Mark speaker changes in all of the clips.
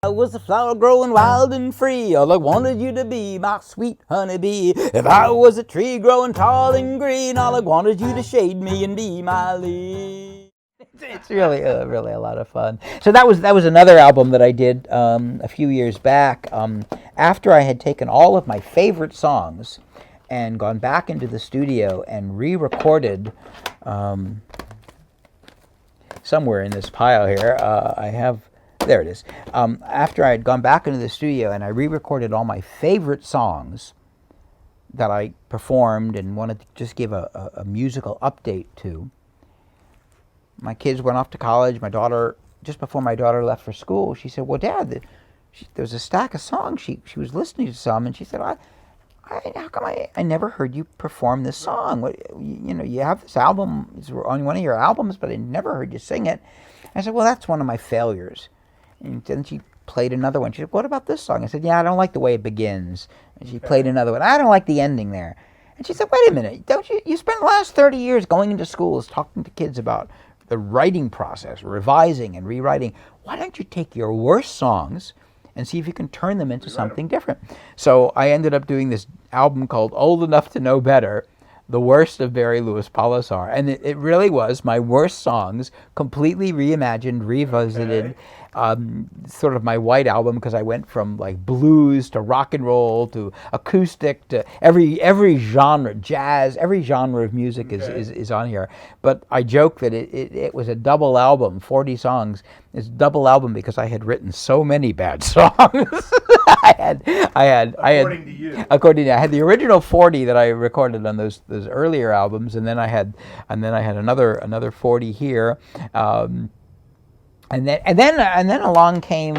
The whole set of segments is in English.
Speaker 1: I was a flower growing wild and free, all I wanted you to be my sweet honeybee. If I was a tree growing tall and green, all I wanted you to shade me and be my leaf. It's really a lot of fun. So that was another album that I did a few years back, after I had taken all of my favorite songs and gone back into the studio and re-recorded, somewhere in this pile here, there it is. After I had gone back into the studio and I re-recorded all my favorite songs that I performed and wanted to just give a musical update to, my kids went off to college. My daughter, just before my daughter left for school, she said, well, Dad, there was a stack of songs. She was listening to some, and she said, how come I never heard you perform this song? What, you have this album, it's on one of your albums, but I never heard you sing it. I said, well, that's one of my failures. And then she played another one. She said, what about this song? I said, yeah, I don't like the way it begins. And she played another one. I don't like the ending there. And she said, wait a minute, don't you spent the last 30 years going into schools talking to kids about the writing process, revising and rewriting. Why don't you take your worst songs and see if you can turn them into something different? So I ended up doing this album called Old Enough to Know Better, the worst of Barry Louis Polisar. And it really was my worst songs, completely reimagined, revisited, sort of my white album, because I went from like blues to rock and roll to acoustic to every genre, jazz, every genre of music is on here. But I joke that it was a double album, 40 songs. It's a double album because I had written so many bad songs. I had according to you. I had the original 40 that I recorded on those earlier albums, and then I had another 40 here. And then along came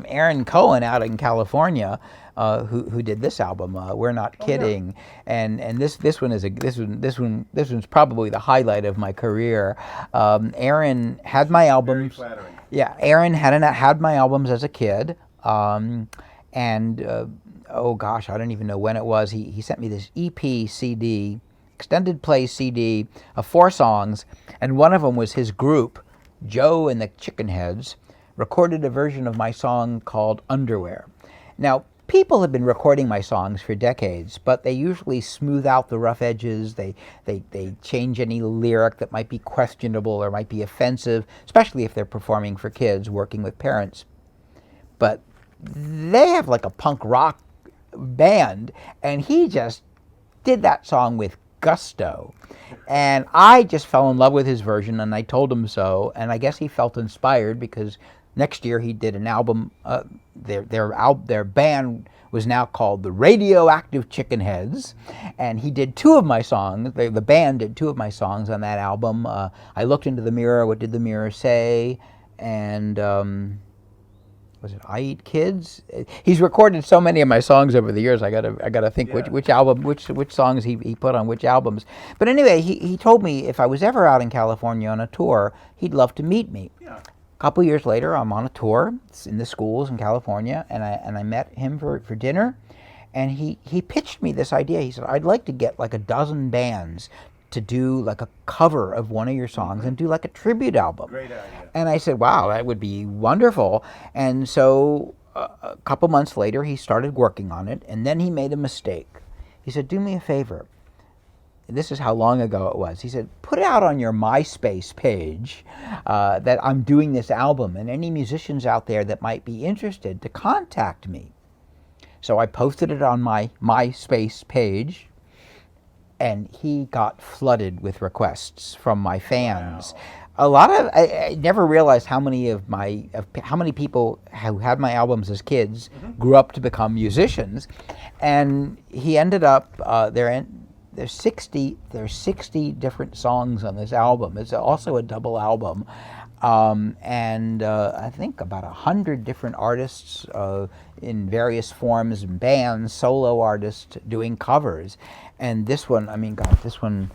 Speaker 1: Aaron Cohen out in California, who did this album. We're Not Kidding, and this one's probably the highlight of my career. Aaron had my albums.
Speaker 2: Very flattering.
Speaker 1: Yeah, Aaron had my albums as a kid, and oh gosh, I don't even know when it was. He sent me this EP CD, extended play CD of 4 songs, and one of them was his group, Joe and the Chickenheads, recorded a version of my song called Underwear. Now, people have been recording my songs for decades, but they usually smooth out the rough edges. They change any lyric that might be questionable or might be offensive, especially if they're performing for kids working with parents. But they have like a punk rock band, and he just did that song with gusto. And I just fell in love with his version, and I told him so, and I guess he felt inspired because next year he did an album. Their band was now called the Radioactive Chickenheads, and he did 2 of my songs. The band did 2 of my songs on that album. I Looked Into the Mirror, What Did the Mirror Say? And was it I Eat Kids? He's recorded so many of my songs over the years. I gotta think which album, which songs he put on which albums. But anyway, he told me if I was ever out in California on a tour, he'd love to meet me.
Speaker 2: Yeah.
Speaker 1: A couple years later, I'm on a tour in the schools in California, and I met him for dinner, and he pitched me this idea. He said, I'd like to get like a dozen bands to do like a cover of one of your songs and do like a tribute album.
Speaker 2: Great idea.
Speaker 1: And I said, wow, that would be wonderful. And so a couple months later, he started working on it, and then he made a mistake. He said, do me a favor. This is how long ago it was. He said, put out on your MySpace page that I'm doing this album, and any musicians out there that might be interested to contact me. So I posted it on my MySpace page, and he got flooded with requests from my fans.
Speaker 2: Wow.
Speaker 1: A lot of I never realized how many people who had my albums as kids grew up to become musicians, and he ended up there's 60 different songs on this album. It's also a double album, and I think about 100 different artists in various forms, bands, solo artists doing covers. And this one, I mean, God, this one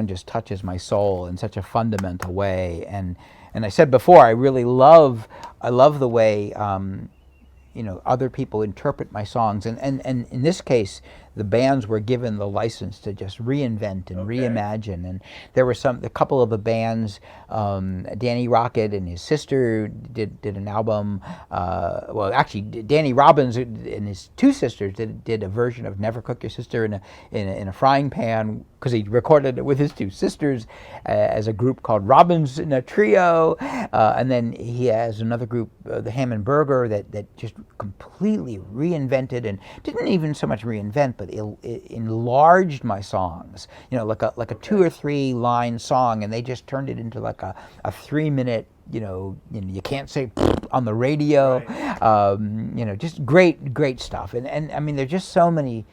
Speaker 1: just touches my soul in such a fundamental way. And I said before, I really love the way other people interpret my songs. And in this case, the bands were given the license to just reinvent and reimagine. And there were a couple of the bands, Danny Rocket and his sister did an album. Well, actually, Danny Robbins and his two sisters did a version of Never Cook Your Sister in a frying pan, because he recorded it with his two sisters as a group called Robbins in a Trio. And then he has another group, the Hammond Burger, that just completely reinvented, and didn't even so much reinvent, but it enlarged my songs. Like a 2 or 3 line song, and they just turned it into like a 3-minute. You can't say on the radio. Right. Just great stuff. And I mean, there's just so many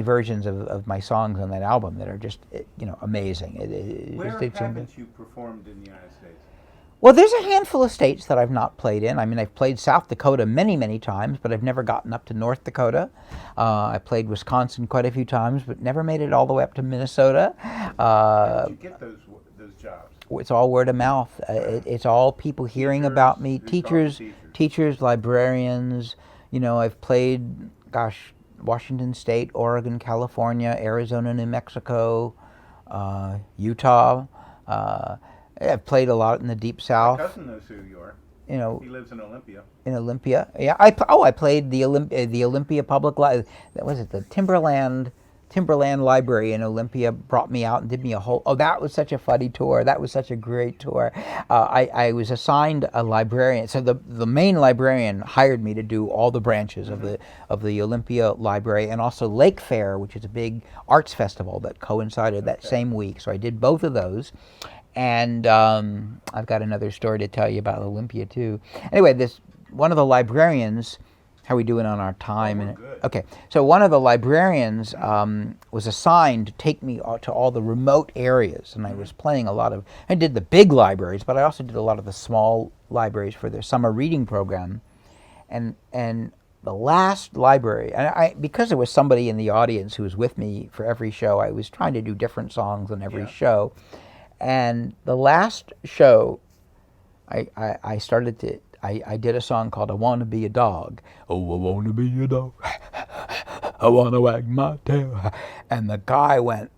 Speaker 1: versions of my songs on that album that are just amazing.
Speaker 2: Where haven't you performed in the United States?
Speaker 1: Well, there's a handful of states that I've not played in. I mean, I've played South Dakota many times, but I've never gotten up to North Dakota. I played Wisconsin quite a few times, but never made it all the way up to Minnesota.
Speaker 2: How did you get those jobs?
Speaker 1: It's all word of mouth. It's all people hearing about me. Teachers, librarians. I've played, Washington State, Oregon, California, Arizona, New Mexico, Utah. I've played a lot in the Deep South.
Speaker 2: My cousin knows who you are. He lives in Olympia.
Speaker 1: In Olympia, yeah. I played the Olympia Public Library. Was it the Timberland Library in Olympia? Brought me out and did me a whole. Oh, that was such a funny tour. That was such a great tour. I was assigned a librarian. So the main librarian hired me to do all the branches of the Olympia Library, and also Lake Fair, which is a big arts festival that coincided that same week. So I did both of those. And I've got another story to tell you about Olympia too. Anyway, one of the librarians. How are we doing on our time?
Speaker 2: We're good.
Speaker 1: Okay, so one of the librarians was assigned to take me to all the remote areas, and I was playing I did the big libraries, but I also did a lot of the small libraries for their summer reading program. And the last library, and because there was somebody in the audience who was with me for every show, I was trying to do different songs on every show. And the last show, I started to. I did a song called "I Want to Be a Dog." Oh, I want to be a dog. I want to wag my tail. And the guy went,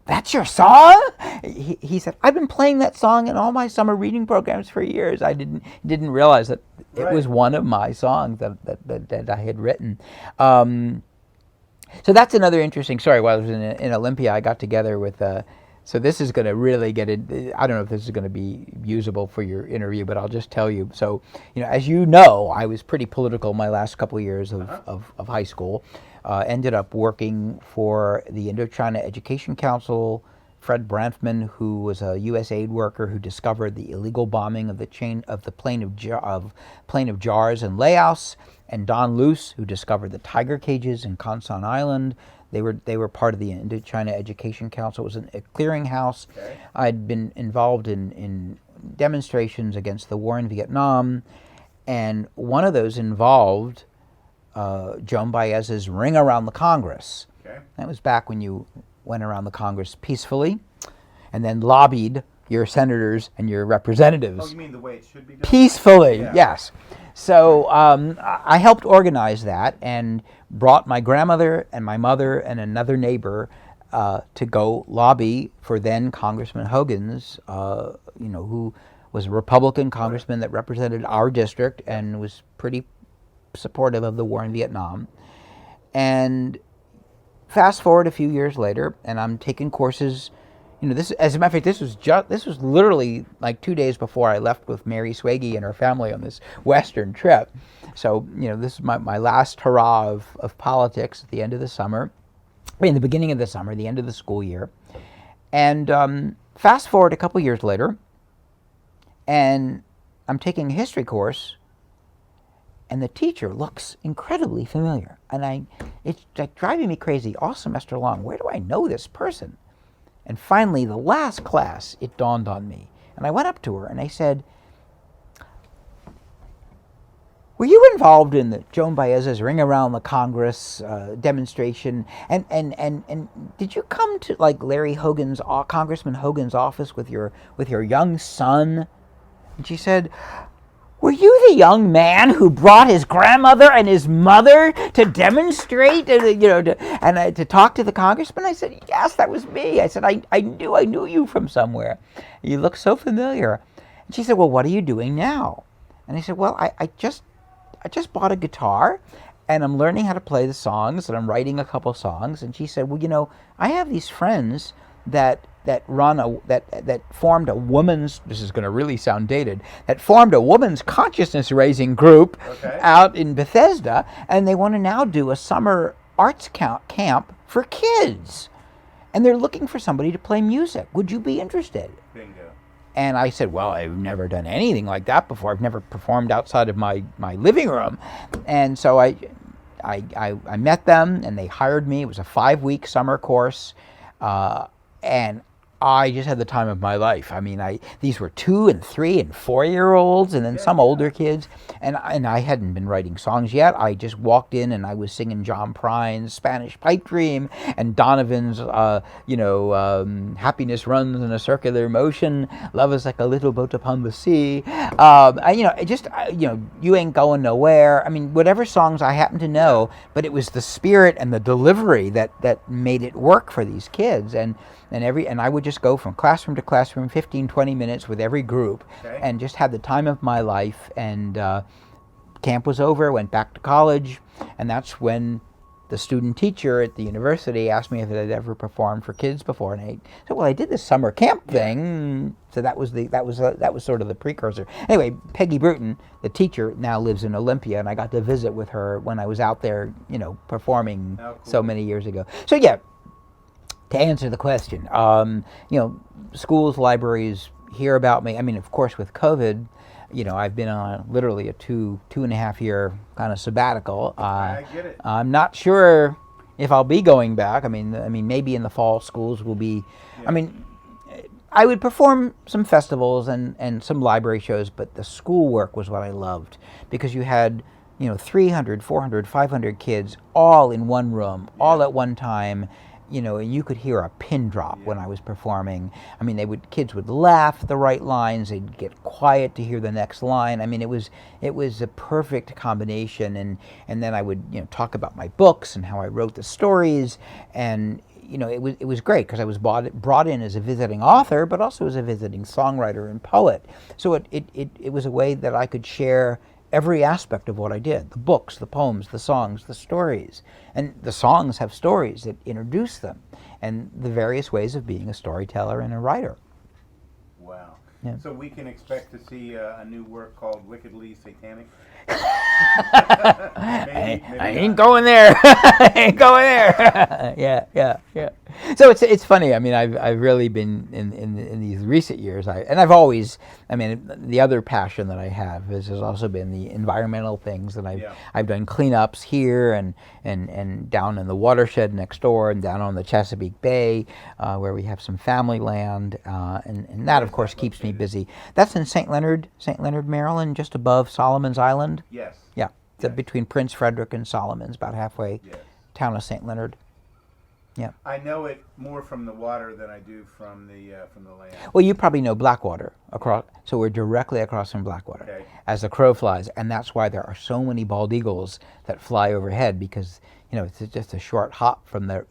Speaker 1: "That's your song?" He said, "I've been playing that song in all my summer reading programs for years." I didn't realize that it was one of my songs that I had written. So that's another interesting story. While I was in Olympia, I got together with. So this is going to really get it. I don't know if this is going to be usable for your interview, but I'll just tell you. So, as you know, I was pretty political my last couple of years of high school. Ended up working for the Indochina Education Council. Fred Branfman, who was a U.S. aid worker who discovered the illegal bombing of the plane of jars in Laos, and Don Luce, who discovered the tiger cages in Kwansan Island. They were part of the Indochina Education Council. It was a clearinghouse. Okay. I'd been involved in demonstrations against the war in Vietnam, and one of those involved Joan Baez's Ring Around the Congress. Okay. That was back when you went around the Congress peacefully, and then lobbied your senators and your representatives.
Speaker 2: Oh, you mean the way it should be done?
Speaker 1: Peacefully, yes. So I helped organize that and brought my grandmother and my mother and another neighbor to go lobby for then Congressman Hogan's, who was a Republican congressman that represented our district and was pretty supportive of the war in Vietnam. And fast forward a few years later, and I'm taking courses. This, as a matter of fact, this was literally like 2 days before I left with Mary Swagey and her family on this Western trip. So, this is my last hurrah of politics at the end of the summer, in the beginning of the summer, the end of the school year. And fast forward a couple years later, and I'm taking a history course, and the teacher looks incredibly familiar. And it's like driving me crazy all semester long. Where do I know this person? And finally, the last class, it dawned on me. And I went up to her and I said, "Were you involved in the Joan Baez's Ring Around the Congress demonstration? And did you come to like Larry Hogan's, Congressman Hogan's office with your young son?" And she said, were you the young man who brought his grandmother and his mother to demonstrate, to talk to the congressman? I said, yes, that was me. I said, I knew you from somewhere. You look so familiar. And she said, well, what are you doing now? And I said, well, I just bought a guitar, and I'm learning how to play the songs, and I'm writing a couple songs. And she said, well, I have these friends that formed a woman's, this is going to really sound dated, that formed a woman's consciousness raising group out in Bethesda, and they want to now do a summer arts camp for kids. And they're looking for somebody to play music. Would you be interested?
Speaker 2: Bingo.
Speaker 1: And I said, well, I've never done anything like that before. I've never performed outside of my living room. And so I met them, and they hired me. It was a 5-week summer course. And I just had the time of my life. I mean, these were 2 and 3 and 4-year-olds, and then some older kids. And I hadn't been writing songs yet. I just walked in and I was singing John Prine's Spanish Pipe Dream and Donovan's, Happiness Runs in a Circular Motion, Love is Like a Little Boat Upon the Sea. You Ain't Going Nowhere. I mean, whatever songs I happened to know, but it was the spirit and the delivery that made it work for these kids. And I would just go from classroom to classroom, 15, 20 minutes with every group, and just had the time of my life. And camp was over, went back to college, and that's when the student teacher at the university asked me if I'd ever performed for kids before, and I said, well, I did this summer camp thing. So that was sort of the precursor. Anyway, Peggy Bruton, the teacher, now lives in Olympia, and I got to visit with her when I was out there, performing so many years ago. So yeah. To answer the question, schools, libraries hear about me. I mean, of course, with COVID, I've been on literally a 2.5 year kind of sabbatical.
Speaker 2: I get it.
Speaker 1: I'm not sure if I'll be going back. I mean, maybe in the fall schools will be. Yeah. I mean, I would perform some festivals and some library shows, but the school work was what I loved, because you had 300, 400, 500 kids all in one room, all at one time. And you could hear a pin drop when I was performing. I mean, kids would laugh at the right lines. They'd get quiet to hear the next line. I mean, it was a perfect combination. And then I would talk about my books and how I wrote the stories. And it was great, because I was brought in as a visiting author, but also as a visiting songwriter and poet. So it was a way that I could share every aspect of what I did: the books, the poems, the songs, the stories. And the songs have stories that introduce them, and the various ways of being a storyteller and a writer.
Speaker 2: Wow.
Speaker 1: Yeah.
Speaker 2: So we can expect to see a new work called Wickedly Satanic?
Speaker 1: I ain't going there. I ain't going there. Yeah. So it's funny. I mean, I've really been in these recent years. I've always. I mean, the other passion that I have has also been the environmental things that I've done cleanups here and down in the watershed next door, and down on the Chesapeake Bay, where we have some family land, and that of course keeps me busy. That's in St. Leonard, Maryland, just above Solomon's Island.
Speaker 2: Yes.
Speaker 1: Yeah. Between Prince Frederick and Solomon's, about halfway.
Speaker 2: Yes.
Speaker 1: Town of St. Leonard. Yeah.
Speaker 2: I know it more from the water than I do from the land.
Speaker 1: Well, you probably know Blackwater across. So we're directly across from Blackwater, as the crow flies, and that's why there are so many bald eagles that fly overhead, because it's just a short hop from the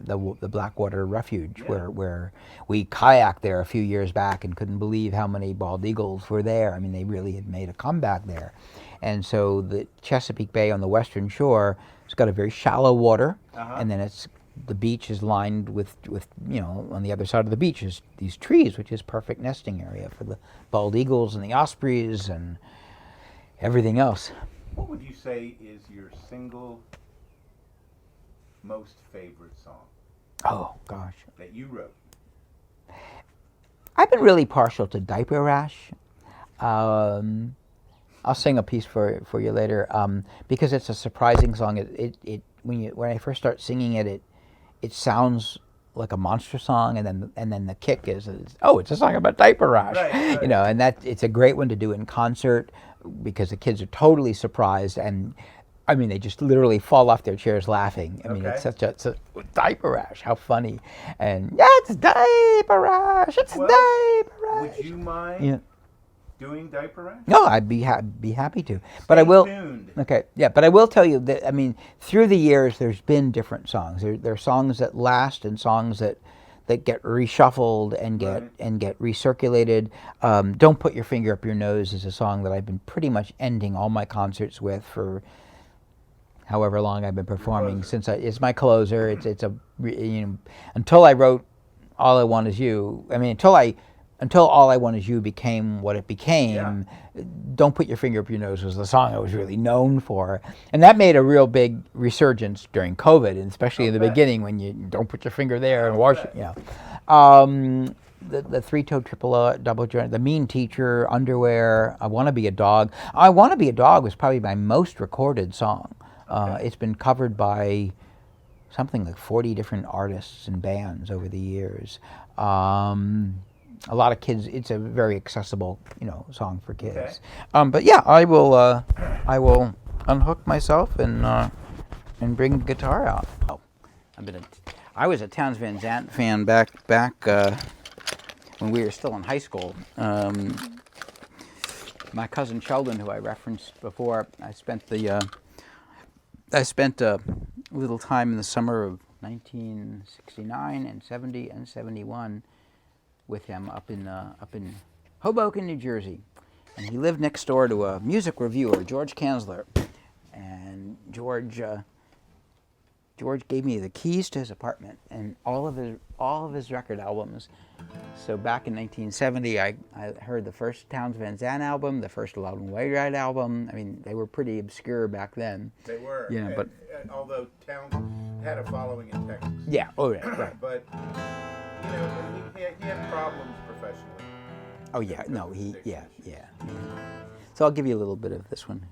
Speaker 1: Blackwater Refuge, where we kayaked there a few years back and couldn't believe how many bald eagles were there. I mean, they really had made a comeback there. And so the Chesapeake Bay on the western shore, it's got a very shallow water, and then the beach is lined with on the other side of the beach is these trees, which is perfect nesting area for the bald eagles and the ospreys and everything else.
Speaker 2: What would you say is your single most favorite song?
Speaker 1: Oh, gosh.
Speaker 2: That you wrote?
Speaker 1: I've been really partial to Diaper Rash. I'll sing a piece for you later, because it's a surprising song. When I first start singing it sounds like a monster song, and then the kick is it's a song about diaper rash,
Speaker 2: right.
Speaker 1: And that it's a great one to do in concert, because the kids are totally surprised, and I mean they just literally fall off their chairs laughing. I mean it's such a diaper rash, how funny, and it's diaper rash, diaper rash.
Speaker 2: Would you mind?
Speaker 1: Yeah.
Speaker 2: doing diaper rash?
Speaker 1: No, I'd be happy to. But I will.
Speaker 2: Tuned.
Speaker 1: Okay, yeah, but I will tell you that, I mean, through the years, there's been different songs. There are songs that last and songs that get reshuffled and get recirculated. Don't Put Your Finger Up Your Nose is a song that I've been pretty much ending all my concerts with for however long I've been performing. It's my closer. It's a, you know, until I wrote All I Want Is You. I mean, until All I Want Is You became what it became, Don't Put Your Finger Up Your Nose was the song I was really known for. And that made a real big resurgence during COVID, and especially in the beginning when you don't put your finger there and wash it. Yeah. The Three-Toe Triple Double Joint, The Mean Teacher, Underwear, I Want to Be a Dog. I Want to Be a Dog was probably my most recorded song. It's been covered by something like 40 different artists and bands over the years. A lot of kids. It's a very accessible, song for kids. Okay. But yeah, I will unhook myself and bring the guitar out. Oh, I was a Townes Van Zandt fan back when we were still in high school. My cousin Sheldon, who I referenced before, I spent a little time in the summer of 1969 and 70 and 71 with him up in Hoboken, New Jersey, and he lived next door to a music reviewer, George Kanzler, and George gave me the keys to his apartment and all of his record albums. So back in 1970, I heard the first Townes Van Zandt album, the first Loud and Wayride album. I mean, they were pretty obscure back then.
Speaker 2: They were.
Speaker 1: Yeah, but
Speaker 2: although Townes had a following in Texas.
Speaker 1: Yeah. Oh, yeah. Right.
Speaker 2: But he had problems professionally.
Speaker 1: Oh yeah. No. Yeah. So I'll give you a little bit of this one.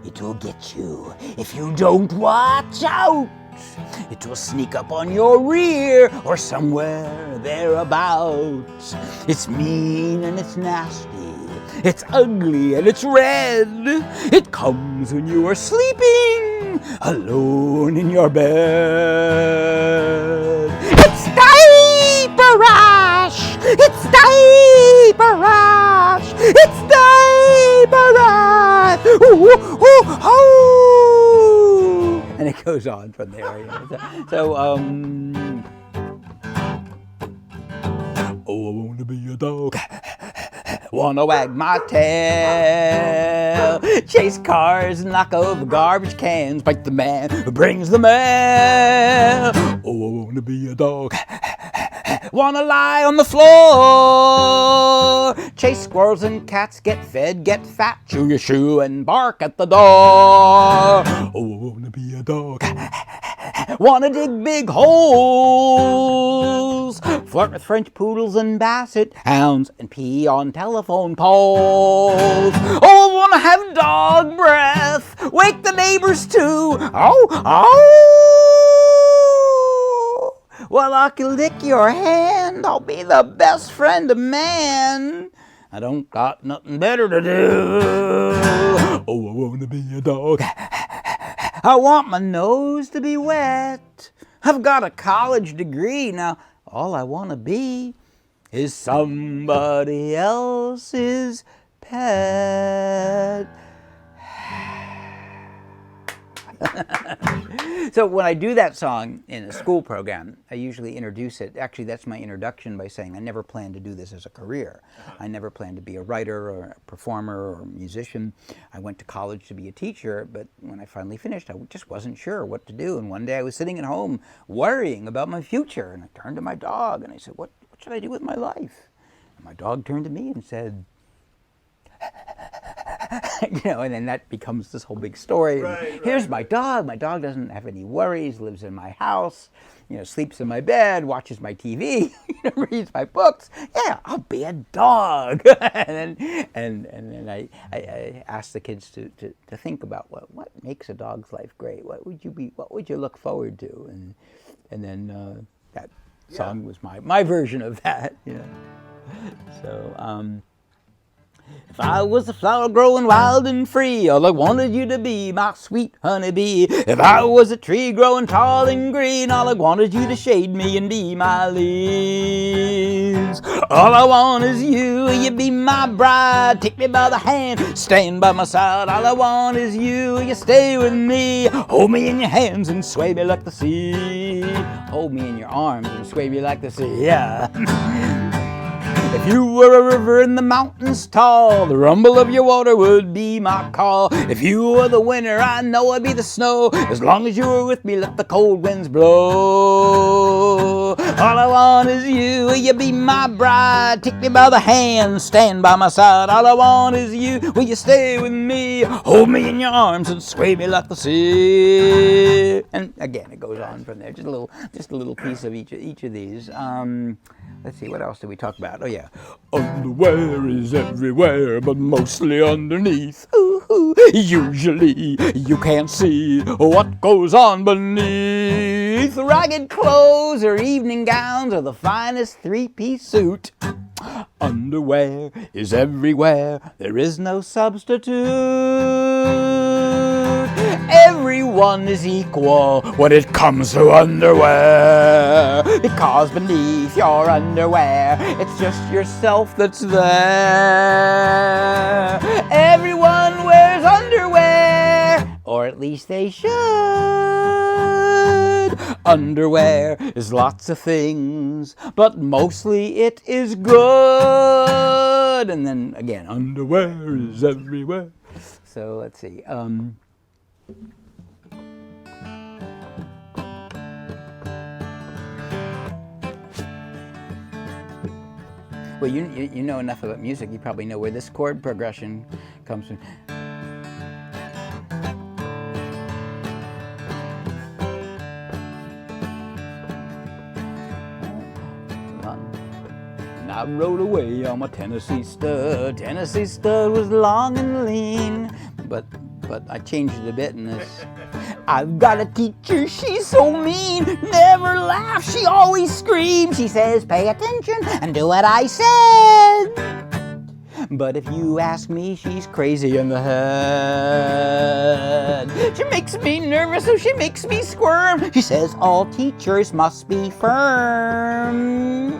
Speaker 1: It will get you if you don't watch out. It will sneak up on your rear or somewhere thereabouts. It's mean and it's nasty. It's ugly and it's red. It comes when you are sleeping alone in your bed. It's diaper rash. It's diaper rash. It's diaper rash. Ooh, ooh, ooh, ooh. And it goes on from there. So, oh, I want to be a dog. Wanna wag my tail, chase cars, knock over garbage cans, bite the man who brings the mail. Oh, I wanna be a dog. Wanna lie on the floor, chase squirrels and cats, get fed, get fat, chew your shoe and bark at the door. Oh, I wanna be a dog. Wanna dig big holes, flirt with French poodles and basset hounds, and pee on telephone poles. Oh, I wanna have dog breath, wake the neighbors too. Oh, oh. Well, I can lick your hand, I'll be the best friend of man. I don't got nothing better to do. Oh, I wanna be a dog. I want my nose to be wet. I've got a college degree. Now, all I want to be is somebody else's pet. So when I do that song in a school program, I usually introduce it. Actually, that's my introduction by saying I never planned to do this as a career. I never planned to be a writer or a performer or a musician. I went to college to be a teacher, but when I finally finished, I just wasn't sure what to do. And one day I was sitting at home worrying about my future, and I turned to my dog and I said, what should I do with my life? And my dog turned to me and said, and then that becomes this whole big story. Here's my dog. My dog doesn't have any worries, lives in my house, sleeps in my bed, watches my TV, reads my books. Yeah, I'll be a dog. and then I asked the kids to think about what makes a dog's life great. What would you look forward to? And then that song was my version of that. So If I was a flower growing wild and free, all I wanted you to be my sweet honeybee. If I was a tree growing tall and green, all I wanted you to shade me and be my leaves. All I want is you, you be my bride. Take me by the hand, stand by my side. All I want is you, you stay with me. Hold me in your hands and sway me like the sea. Hold me in your arms and sway me like the sea, yeah. If you were a river in the mountains tall, the rumble of your water would be my call. If you were the winter, I know I'd be the snow. As long as you were with me, let the cold winds blow. All I want is you, will you be my bride? Take me by the hand, stand by my side. All I want is you, will you stay with me? Hold me in your arms and sway me like the sea. And again, it goes on from there. Just a little piece of each of these. Let's see, what else did we talk about? Oh, yeah. Underwear is everywhere, but mostly underneath. Ooh, usually you can't see what goes on beneath. Ragged clothes or evening gowns or the finest three-piece suit. Underwear is everywhere, there is no substitute. Everyone is equal when it comes to underwear, because beneath your underwear, it's just yourself that's there. Everyone wears underwear, or at least they should. Underwear is lots of things, but mostly it is good. And then again, underwear is everywhere. So let's see. Well, you know enough about music. You probably know where this chord progression comes from. And I rode away on my Tennessee stud. Tennessee stud was long and lean, but I changed it a bit in this. I've got a teacher, she's so mean, never laughs, she always screams. She says, pay attention and do what I said. But if you ask me, she's crazy in the head. She makes me nervous, so she makes me squirm. She says all teachers must be firm.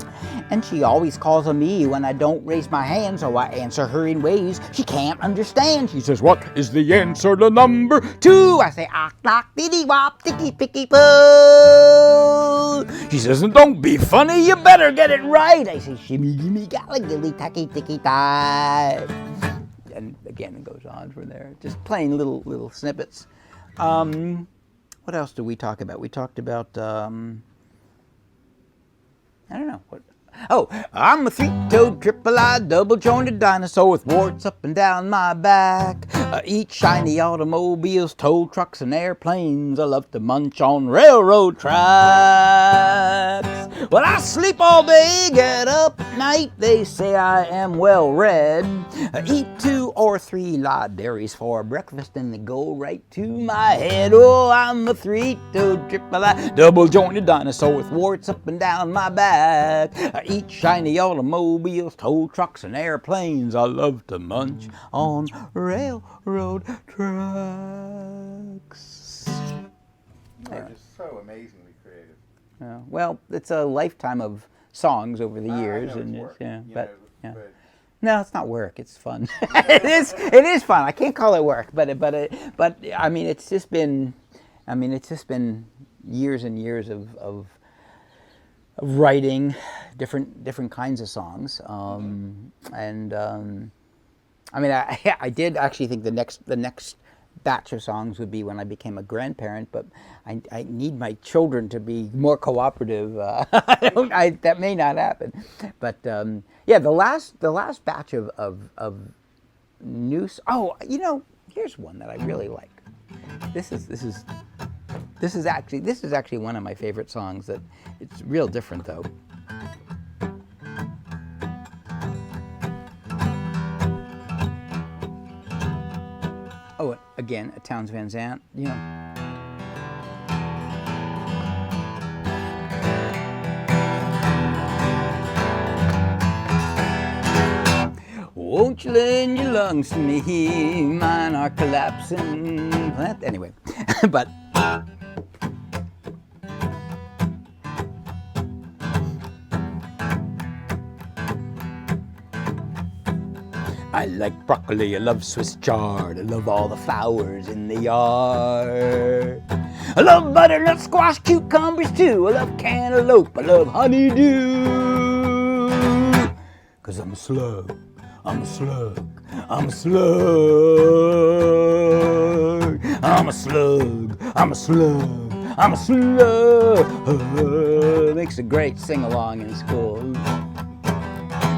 Speaker 1: And she always calls on me when I don't raise my hand, so I answer her in ways she can't understand. She says, what is the answer to number 2? I say, ock, knock, diddy, wop, ticky, picky, poo. She says, don't be funny, you better get it right. I say, shimmy, gimme, gally, gilly, tacky, ticky, tie. And again, it goes on from there. Just playing little snippets. What else did we talk about? We talked about, I don't know, what. Oh, I'm a three-toed, triple-eyed, double-jointed dinosaur with warts up and down my back. Eat shiny automobiles, tow trucks, and airplanes. I love to munch on railroad tracks. Well, I sleep all day, get up at night. They say I am well-read. Eat 2 or 3 live berries for breakfast, and they go right to my head. Oh, I'm a three-toed, triple-eyed, double-jointed dinosaur with warts up and down my back. Eat shiny automobiles, tow trucks, and airplanes. I love to munch on railroad tracks.
Speaker 2: They're just so amazingly creative.
Speaker 1: Well, it's a lifetime of songs over the years,
Speaker 2: I know
Speaker 1: and
Speaker 2: it's work,
Speaker 1: but
Speaker 2: but
Speaker 1: no, it's not work. It's fun. It is fun. I can't call it work, but I mean, it's just been years and years of writing different kinds of songs, I mean, I did actually think the next batch of songs would be when I became a grandparent, but I need my children to be more cooperative. That may not happen, but yeah, the last batch of new. Oh, here's one that I really like. This is actually one of my favorite songs. That it's real different though. Oh, again, a Townes Van Zandt, Won't you lend your lungs to me? Mine are collapsing. Anyway, but I like broccoli, I love Swiss chard, I love all the flowers in the yard. I love butternut squash, cucumbers too, I love cantaloupe, I love honeydew. 'Cause I'm a slug, I'm a slug, I'm a slug. I'm a slug, I'm a slug, I'm a slug. Makes a great sing-along in school.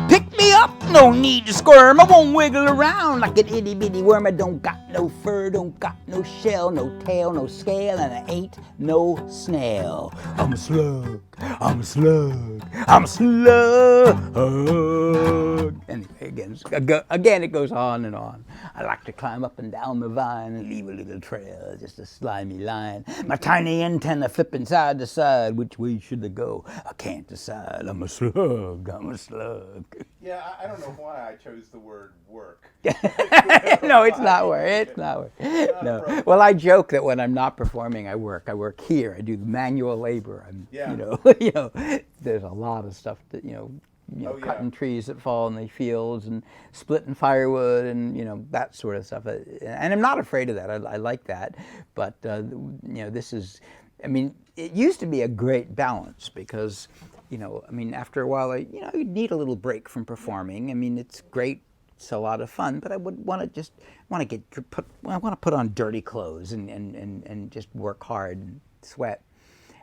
Speaker 1: Pick me up, no need to squirm. I won't wiggle around like an itty-bitty worm. I don't got no fur, don't got no shell, no tail, no scale, and I ain't no snail. I'm a slug, I'm a slug, I'm a slug. Anyway, again, it goes on and on. I like to climb up and down the vine and leave a little trail, just a slimy line. My tiny antenna flipping side to side. Which way should I go? I can't decide. I'm a slug, I'm a slug.
Speaker 2: Yeah, I don't know why I chose the word work.
Speaker 1: No, it's not work. It's not work. No. Well, I joke that when I'm not performing, I work. I work here. I do the manual labor.
Speaker 2: Yeah.
Speaker 1: There's a lot of stuff that cutting
Speaker 2: Yeah.
Speaker 1: trees that fall in the fields and splitting firewood and that sort of stuff. And I'm not afraid of that. I like that. But this is, it used to be a great balance because, after a while, you need a little break from performing. It's great. It's a lot of fun, but I would want to put on dirty clothes and just work hard and sweat.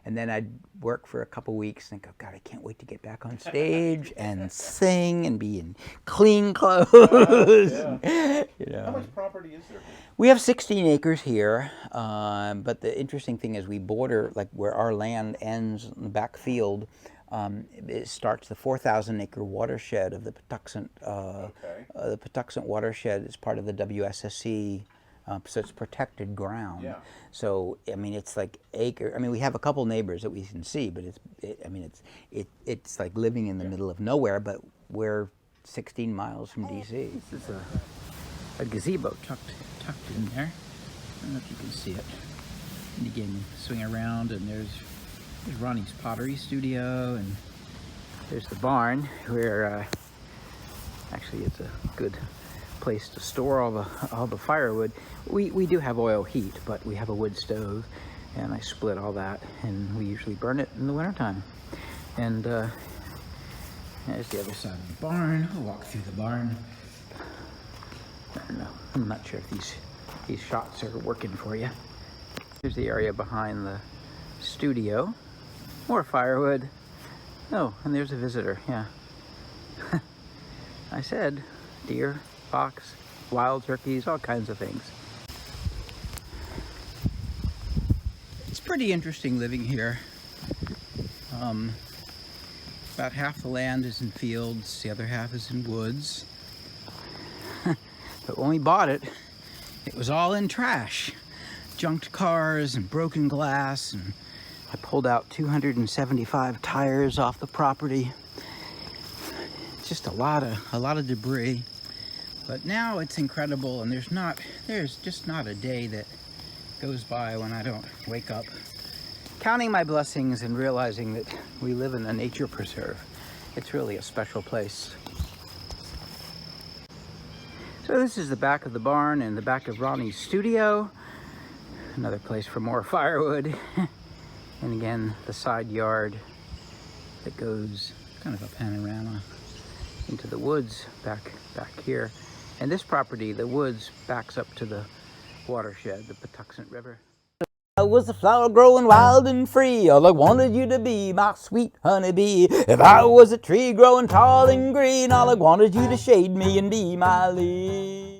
Speaker 1: And then I'd work for a couple weeks and think, oh God, I can't wait to get back on stage and sing and be in clean clothes.
Speaker 2: Yeah. How much property is there?
Speaker 1: We have 16 acres here, but the interesting thing is we border, like where our land ends in the back field, it starts the 4,000-acre watershed of the Patuxent. The Patuxent watershed is part of the WSSC. So it's protected ground.
Speaker 2: Yeah.
Speaker 1: So it's like acre. We have a couple neighbors that we can see, but it's like living in the middle of nowhere. But we're 16 miles from D.C. This is a gazebo tucked in there. I don't know if you can see it. And again, you swing around, and there's Ronnie's pottery studio, and there's the barn where actually it's a good place to store all the firewood. We do have oil heat, but we have a wood stove, and I split all that, and we usually burn it in the wintertime. And there's the other side of the barn. I'll walk through the barn. I don't know. I'm not sure if these shots are working for you. Here's the area behind the studio. More firewood. Oh, and there's a visitor. Yeah. I said deer, fox, wild turkeys, all kinds of things. It's pretty interesting living here. About half the land is in fields, the other half is in woods. But when we bought it, it was all in trash. Junked cars and broken glass, and I pulled out 275 tires off the property. Just a lot of debris. But now it's incredible, and there's just not a day that goes by when I don't wake up counting my blessings and realizing that we live in a nature preserve. It's really a special place. So this is the back of the barn and the back of Ronnie's studio. Another place for more firewood. And again, the side yard that goes kind of a panorama into the woods back here. And this property, the woods, backs up to the watershed, the Patuxent River. I was a flower growing wild and free. All I wanted you to be, my sweet honeybee. If I was a tree growing tall and green, all I wanted you to shade me and be my leaf.